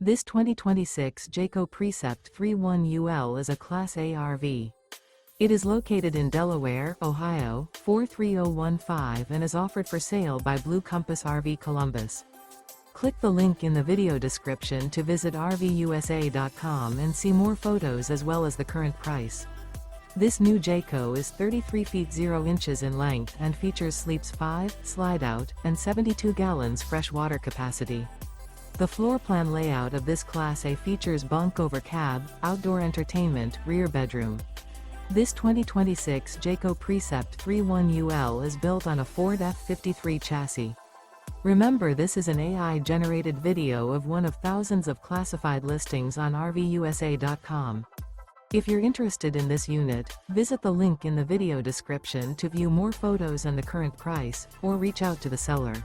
This 2026 Jayco Precept 31UL is a Class A RV. It is located in Delaware, Ohio, 43015 and is offered for sale by Blue Compass RV Columbus. Click the link in the video description to visit RVUSA.com and see more photos as well as the current price. This new Jayco is 33 feet 0 inches in length and features sleeps 5, Slideout, and 72 gallons fresh water capacity. The floor plan layout of this Class A features bunk over cab, outdoor entertainment, rear bedroom. This 2026 Jayco Precept 31UL is built on a Ford F53 chassis. Remember, this is an AI-generated video of one of thousands of classified listings on RVUSA.com. If you're interested in this unit, visit the link in the video description to view more photos and the current price, or reach out to the seller.